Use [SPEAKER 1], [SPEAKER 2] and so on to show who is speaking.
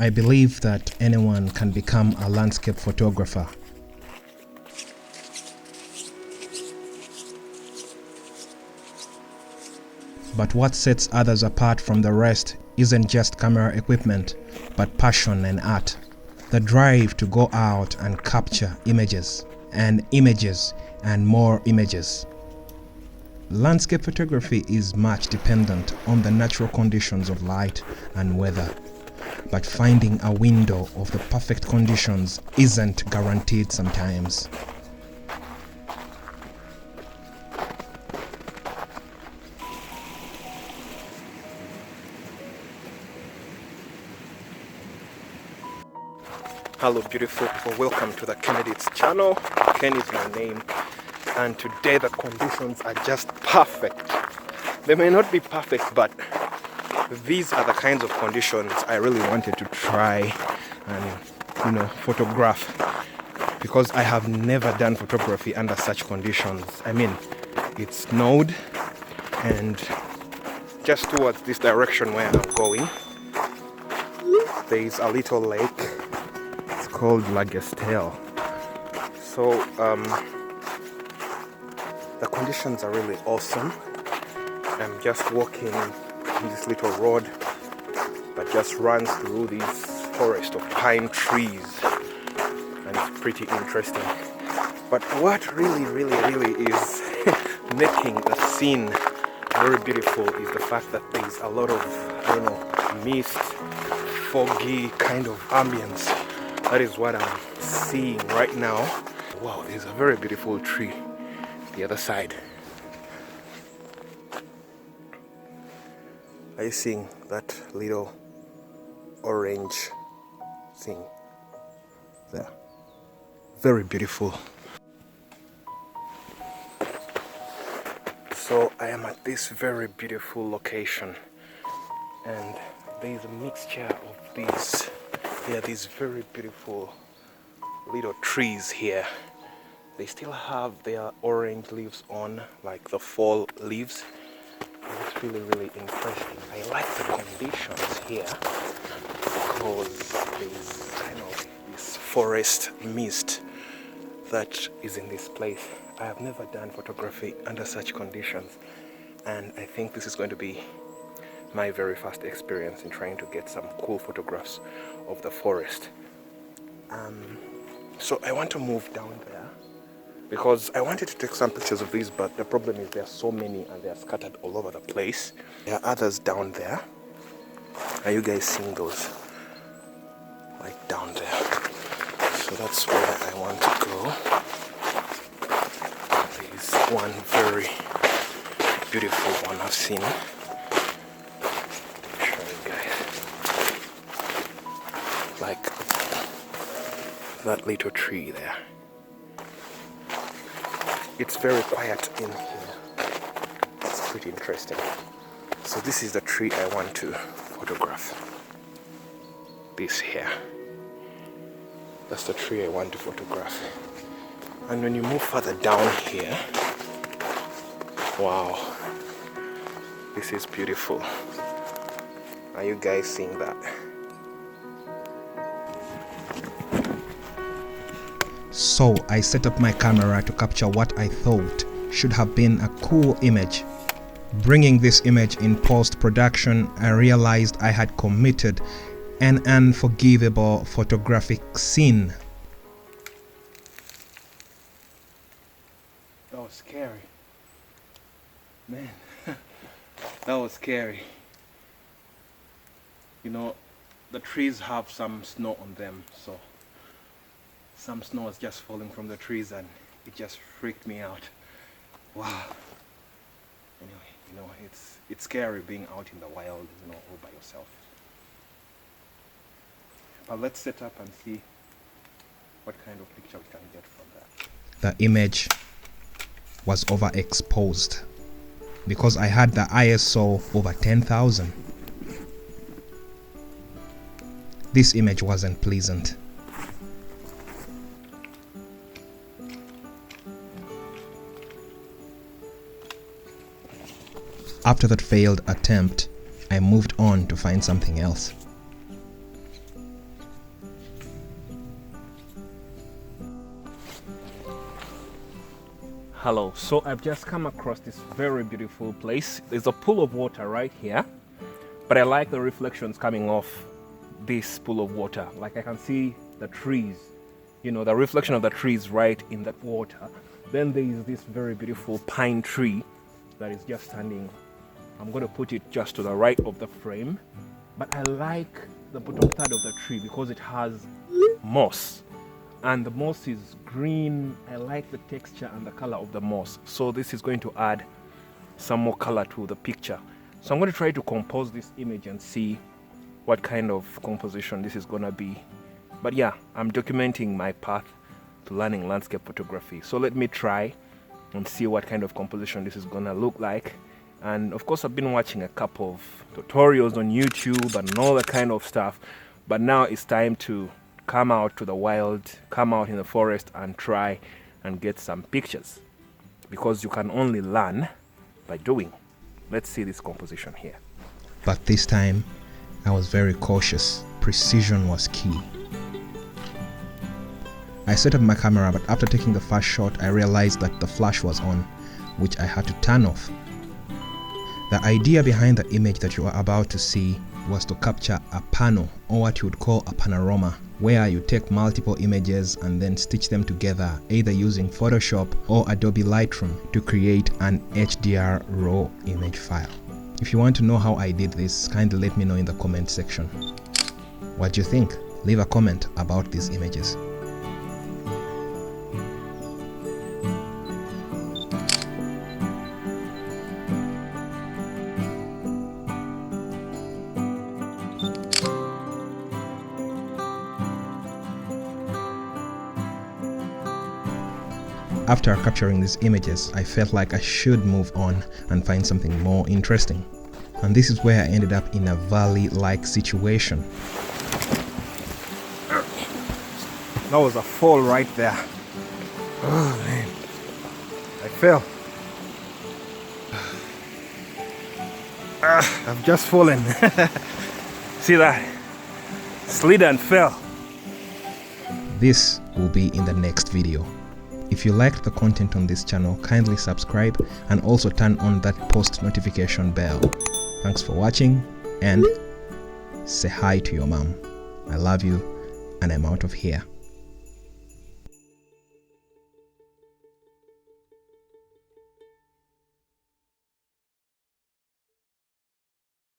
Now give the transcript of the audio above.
[SPEAKER 1] I believe that anyone can become a landscape photographer. But what sets others apart from the rest isn't just camera equipment, but passion and art. The drive to go out and capture images and more images. Landscape photography is much dependent on the natural conditions of light and weather, but finding a window of the perfect conditions isn't guaranteed sometimes.
[SPEAKER 2] Hello beautiful people, welcome to the Kennedy's channel. Ken is my name, and today the conditions are just perfect. They may not be perfect, but these are the kinds of conditions I really wanted to try and photograph, because I have never done photography under such conditions. I mean, it snowed, and just towards this direction where I'm going, there is a little lake called La Gestel. So the conditions are really awesome. I'm just walking in this little road that just runs through this forest of pine trees, and it's pretty interesting. But what really is making the scene very beautiful is the fact that there's a lot of mist, foggy kind of ambience. That is what I'm seeing right now. Wow, there's a very beautiful tree the other side. Are you seeing that little orange thing there? Very beautiful. So I am at this very beautiful location, and there is a mixture of these. There are these very beautiful little trees here. They still have their orange leaves on, like the fall leaves. It's really interesting. I like the conditions here because there's kind of this forest mist that is in this place. I have never done photography under such conditions, and I think this is going to be my very first experience in trying to get some cool photographs of the forest. So I want to move down there because I wanted to take some pictures of these, but the problem is there are so many and they are scattered all over the place. There are others down there. Are you guys seeing those? Like down there. So that's where I want to go. There's one very beautiful one I've seen. Like that little tree there. It's very quiet in here. It's pretty interesting. So this is the tree I want to photograph. This here. That's the tree I want to photograph. And when you move further down here, wow, this is beautiful. Are you guys seeing that?
[SPEAKER 1] So I set up my camera to capture what I thought should have been a cool image. Bringing this image in post-production, I realized I had committed an unforgivable photographic sin.
[SPEAKER 2] That was scary. Man, that was scary. The trees have some snow on them, so some snow was just falling from the trees and it just freaked me out. Wow. Anyway, it's scary being out in the wild, all by yourself. But let's set up and see what kind of picture we can get from that.
[SPEAKER 1] The image was overexposed because I had the ISO over 10,000. This image wasn't pleasant. After that failed attempt, I moved on to find something else.
[SPEAKER 2] Hello, so I've just come across this very beautiful place. There's a pool of water right here, but I like the reflections coming off this pool of water. Like I can see the trees, you know, the reflection of the trees right in that water. Then there is this very beautiful pine tree that is just standing. I'm going to put it just to the right of the frame, but I like the bottom third of the tree because it has moss. And the moss is green. I like the texture and the color of the moss. So this is going to add some more color to the picture. So I'm going to try to compose this image and see what kind of composition this is going to be. But yeah, I'm documenting my path to learning landscape photography. So let me try and see what kind of composition this is going to look like. And of course, I've been watching a couple of tutorials on YouTube and all that kind of stuff. But now it's time to come out to the wild, come out in the forest and try and get some pictures, because you can only learn by doing. Let's see this composition here.
[SPEAKER 1] But this time, I was very cautious. Precision was key. I set up my camera, but after taking the first shot, I realized that the flash was on, which I had to turn off. The idea behind the image that you are about to see was to capture a pano, or what you would call a panorama, where you take multiple images and then stitch them together, either using Photoshop or Adobe Lightroom to create an HDR raw image file. If you want to know how I did this, kindly let me know in the comment section. What do you think? Leave a comment about these images. After capturing these images, I felt like I should move on and find something more interesting. And this is where I ended up in a valley-like situation.
[SPEAKER 2] That was a fall right there. Oh man, I fell. I've just fallen. See that? Slid and fell.
[SPEAKER 1] This will be in the next video. If you liked the content on this channel, kindly subscribe and also turn on that post notification bell. Thanks for watching, and say hi to your mom. I love you, and I'm out of here.